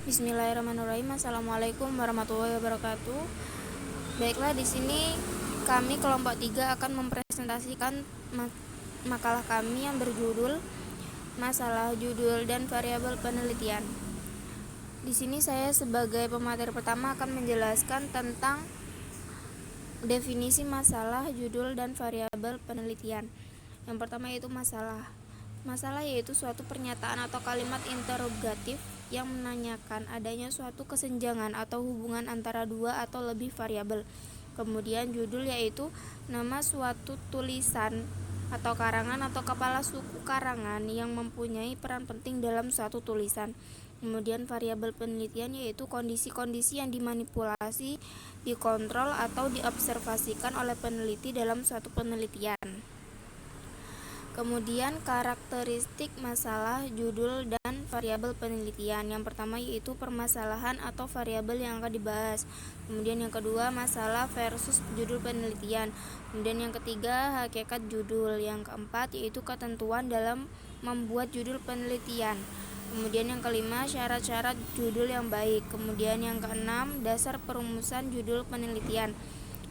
Bismillahirrahmanirrahim. Assalamualaikum warahmatullahi wabarakatuh. Baiklah, di sini kami kelompok 3 akan mempresentasikan makalah kami yang berjudul Masalah Judul dan Variabel Penelitian. Di sini saya sebagai pemateri pertama akan menjelaskan tentang definisi masalah, judul, dan variabel penelitian. Yang pertama yaitu masalah. Masalah yaitu suatu pernyataan atau kalimat interogatif yang menanyakan adanya suatu kesenjangan atau hubungan antara dua atau lebih variabel. Kemudian judul yaitu nama suatu tulisan atau karangan atau kepala suku karangan yang mempunyai peran penting dalam suatu tulisan. Kemudian variabel penelitian yaitu kondisi-kondisi yang dimanipulasi, dikontrol, atau diobservasikan oleh peneliti dalam suatu penelitian. Kemudian karakteristik masalah, judul, dan variabel penelitian. Yang pertama yaitu permasalahan atau variabel yang akan dibahas. Kemudian yang kedua masalah versus judul penelitian. Kemudian yang ketiga hakikat judul. Yang keempat yaitu ketentuan dalam membuat judul penelitian. Kemudian yang kelima syarat-syarat judul yang baik. Kemudian yang keenam dasar perumusan judul penelitian.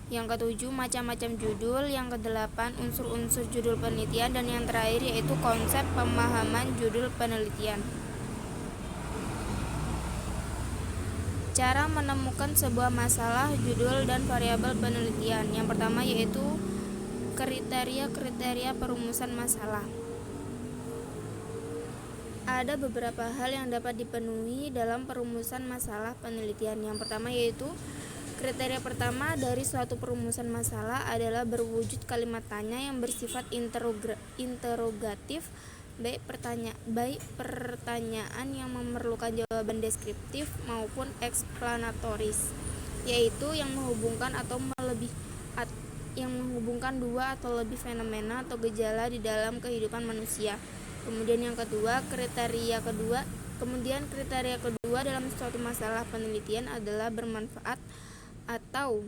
Yang ketujuh macam-macam judul. Yang kedelapan unsur-unsur judul penelitian. Dan yang terakhir yaitu konsep pemahaman judul penelitian. Cara menemukan sebuah masalah, judul, dan variabel penelitian. Yang pertama yaitu kriteria-kriteria perumusan masalah. Ada beberapa hal yang dapat dipenuhi dalam perumusan masalah penelitian. Yang pertama yaitu kriteria pertama dari suatu perumusan masalah adalah berwujud kalimat tanya yang bersifat interogatif, baik pertanyaan yang memerlukan jawaban deskriptif maupun eksplanatoris, yaitu yang menghubungkan dua atau lebih fenomena atau gejala di dalam kehidupan manusia. Kemudian kriteria kedua dalam suatu masalah penelitian adalah bermanfaat atau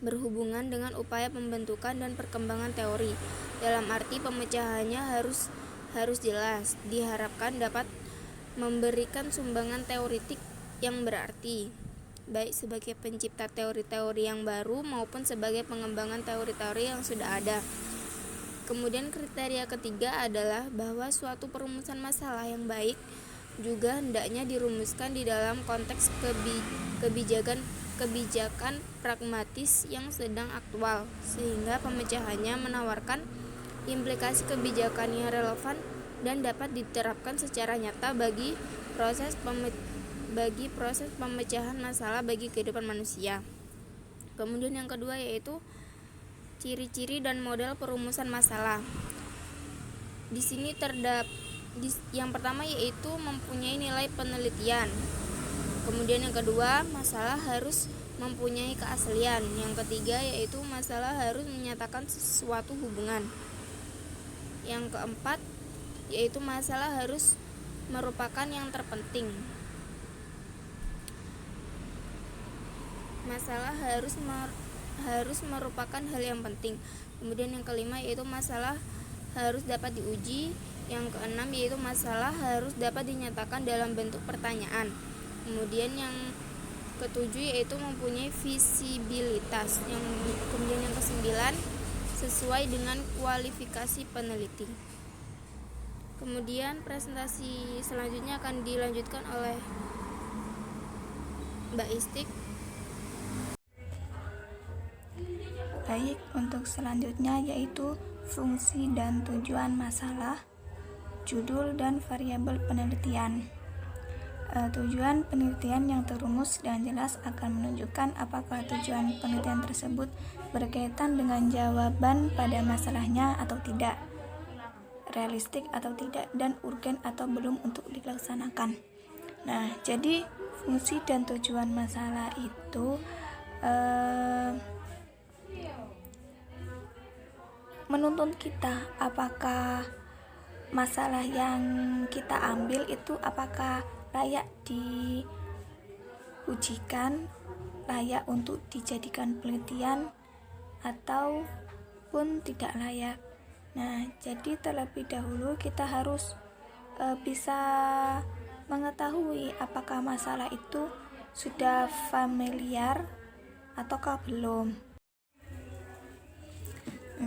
berhubungan dengan upaya pembentukan dan perkembangan teori. Dalam arti pemecahannya harus jelas, diharapkan dapat memberikan sumbangan teoritik yang berarti, baik sebagai pencipta teori-teori yang baru maupun sebagai pengembangan teori-teori yang sudah ada. Kemudian kriteria ketiga adalah bahwa suatu perumusan masalah yang baik juga hendaknya dirumuskan di dalam konteks kebijakan pragmatis yang sedang aktual, sehingga pemecahannya menawarkan implikasi kebijakan yang relevan dan dapat diterapkan secara nyata bagi proses pemecahan masalah bagi kehidupan manusia. Kemudian yang kedua yaitu ciri-ciri dan model perumusan masalah. Di sini yang pertama yaitu mempunyai nilai penelitian. Kemudian yang kedua, masalah harus mempunyai keaslian. Yang ketiga yaitu masalah harus menyatakan sesuatu hubungan. Yang keempat yaitu masalah harus merupakan yang terpenting. Masalah harus merupakan hal yang penting. Kemudian yang kelima yaitu masalah harus dapat diuji. Yang keenam yaitu masalah harus dapat dinyatakan dalam bentuk pertanyaan. Kemudian yang ketujuh yaitu mempunyai visibilitas. Kemudian yang kesembilan sesuai dengan kualifikasi peneliti. Kemudian presentasi selanjutnya akan dilanjutkan oleh Mbak Istik. Baik, untuk selanjutnya yaitu fungsi dan tujuan masalah, judul, dan variabel penelitian. Tujuan penelitian yang terumus dan jelas akan menunjukkan apakah tujuan penelitian tersebut berkaitan dengan jawaban pada masalahnya atau tidak, realistik atau tidak, dan urgen atau belum untuk dilaksanakan. Nah, jadi fungsi dan tujuan masalah itu menuntun kita apakah masalah yang kita ambil itu apakah layak diujikan, layak untuk dijadikan penelitian ataupun tidak layak. Nah, jadi terlebih dahulu kita harus bisa mengetahui apakah masalah itu sudah familiar ataukah belum.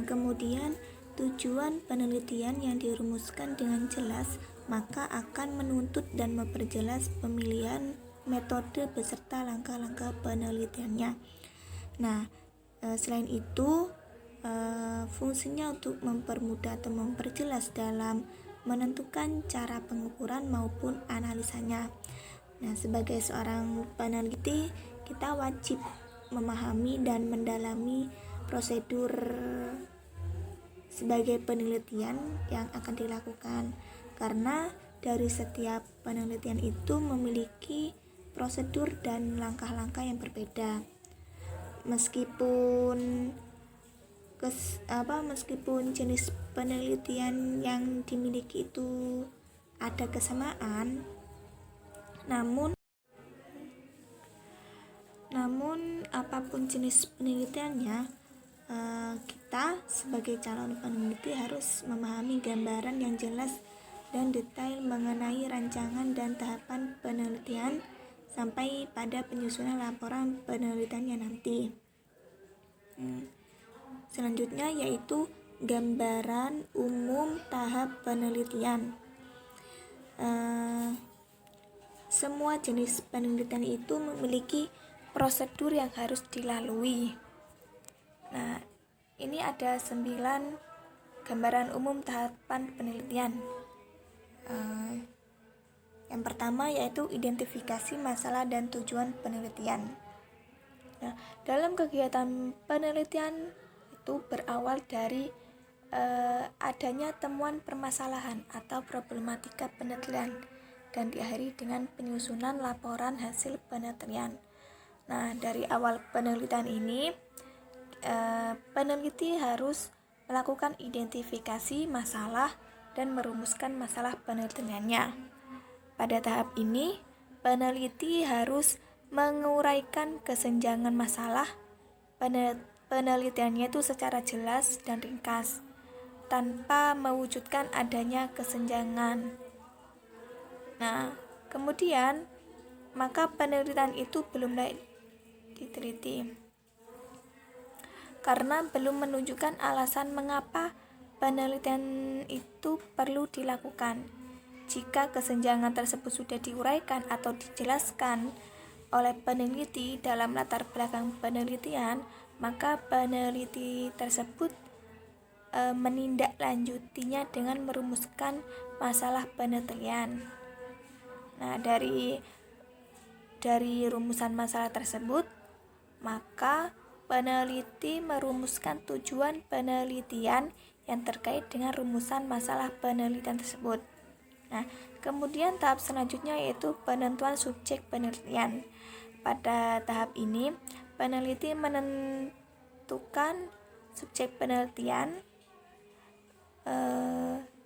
Kemudian tujuan penelitian yang dirumuskan dengan jelas maka akan menuntut dan memperjelas pemilihan metode beserta langkah-langkah penelitiannya. Nah, selain itu fungsinya untuk mempermudah atau memperjelas dalam menentukan cara pengukuran maupun analisanya. Nah, sebagai seorang peneliti, kita wajib memahami dan mendalami prosedur sebagai penelitian yang akan dilakukan, karena dari setiap penelitian itu memiliki prosedur dan langkah-langkah yang berbeda. Meskipun jenis penelitian yang dimiliki itu ada kesamaan, namun apapun jenis penelitiannya, kita sebagai calon peneliti harus memahami gambaran yang jelas dan detail mengenai rancangan dan tahapan penelitian sampai pada penyusunan laporan penelitiannya nanti. Selanjutnya yaitu gambaran umum tahap penelitian. Semua jenis penelitian itu memiliki prosedur yang harus dilalui. Nah, ini ada 9 gambaran umum tahapan penelitian. Yang pertama yaitu identifikasi masalah dan tujuan penelitian. Nah, dalam kegiatan penelitian itu berawal dari adanya temuan permasalahan atau problematika penelitian dan diakhiri dengan penyusunan laporan hasil penelitian. Nah, dari awal penelitian ini peneliti harus melakukan identifikasi masalah dan merumuskan masalah penelitiannya. Pada tahap ini, peneliti harus menguraikan kesenjangan masalah penelitiannya itu secara jelas dan ringkas, tanpa mewujudkan adanya kesenjangan. Nah, kemudian maka penelitian itu belum layak diteliti karena belum menunjukkan alasan mengapa penelitian itu perlu dilakukan. Jika kesenjangan tersebut sudah diuraikan atau dijelaskan oleh peneliti dalam latar belakang penelitian, maka peneliti tersebut menindaklanjutinya dengan merumuskan masalah penelitian. Nah, dari rumusan masalah tersebut, maka peneliti merumuskan tujuan penelitian yang terkait dengan rumusan masalah penelitian tersebut. Nah, kemudian tahap selanjutnya yaitu penentuan subjek penelitian. Pada tahap ini, peneliti menentukan subjek penelitian.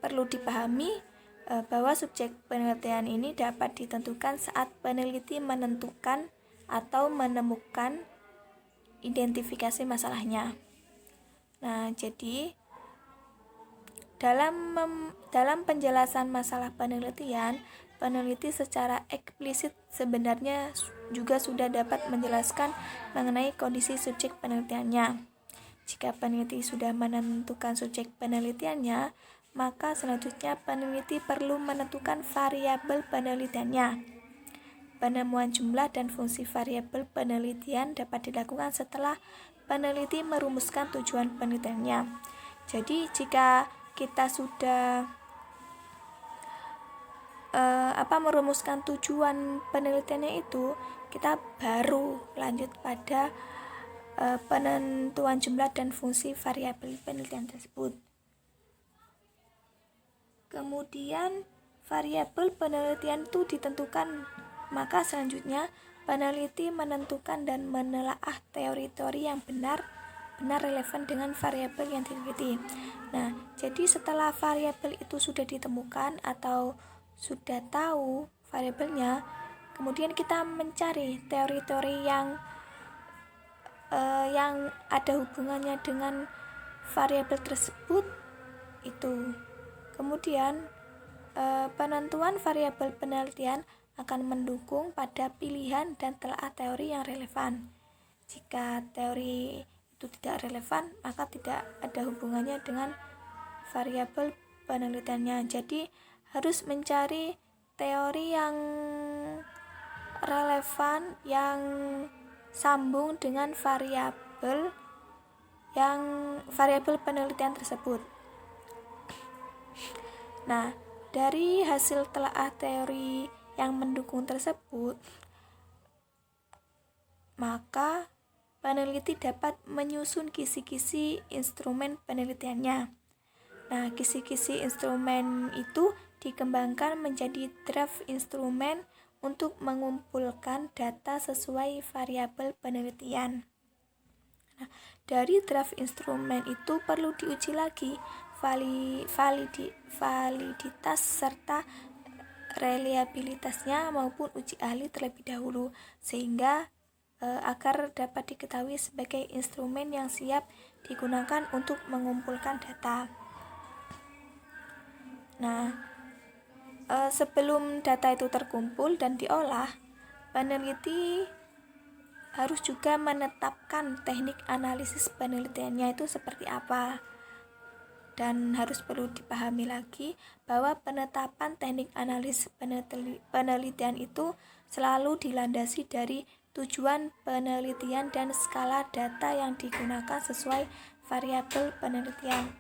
Perlu dipahami bahwa subjek penelitian ini dapat ditentukan saat peneliti menentukan atau menemukan identifikasi masalahnya. Nah, jadi dalam penjelasan masalah penelitian, peneliti secara eksplisit sebenarnya juga sudah dapat menjelaskan mengenai kondisi subjek penelitiannya. Jika peneliti sudah menentukan subjek penelitiannya, maka selanjutnya peneliti perlu menentukan variabel penelitiannya. Penemuan jumlah dan fungsi variabel penelitian dapat dilakukan setelah peneliti merumuskan tujuan penelitiannya. Jadi jika kita sudah merumuskan tujuan penelitiannya itu, kita baru lanjut pada penentuan jumlah dan fungsi variabel penelitian tersebut. Kemudian variabel penelitian itu ditentukan, maka selanjutnya peneliti menentukan dan menelaah teori-teori yang benar relevan dengan variabel yang diteliti. Nah, jadi setelah variabel itu sudah ditemukan atau sudah tahu variabelnya, kemudian kita mencari teori-teori yang ada hubungannya dengan variabel tersebut itu. Kemudian Penentuan variabel penelitian akan mendukung pada pilihan dan telaah teori yang relevan. Jika teori itu tidak relevan, maka tidak ada hubungannya dengan variabel penelitiannya. Jadi harus mencari teori yang relevan, yang sambung dengan variabel penelitian tersebut. Nah, dari hasil telaah teori yang mendukung tersebut, maka peneliti dapat menyusun kisi-kisi instrumen penelitiannya. Nah, kisi-kisi instrumen itu dikembangkan menjadi draft instrumen untuk mengumpulkan data sesuai variabel penelitian. Nah, dari draft instrumen itu perlu diuji lagi validitas serta reliabilitasnya maupun uji ahli terlebih dahulu, sehingga agar dapat diketahui sebagai instrumen yang siap digunakan untuk mengumpulkan data. Nah, sebelum data itu terkumpul dan diolah, peneliti harus juga menetapkan teknik analisis penelitiannya itu seperti apa. Dan harus perlu dipahami lagi bahwa penetapan teknik analisis penelitian itu selalu dilandasi dari tujuan penelitian dan skala data yang digunakan sesuai variabel penelitian.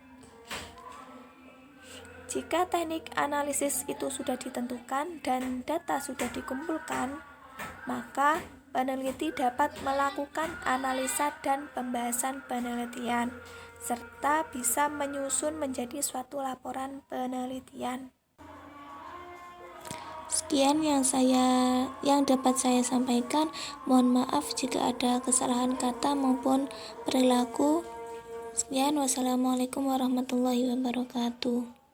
Jika teknik analisis itu sudah ditentukan dan data sudah dikumpulkan, maka peneliti dapat melakukan analisa dan pembahasan penelitian, serta bisa menyusun menjadi suatu laporan penelitian. Sekian yang dapat saya sampaikan. Mohon maaf jika ada kesalahan kata maupun perilaku. Sekian, wassalamualaikum warahmatullahi wabarakatuh.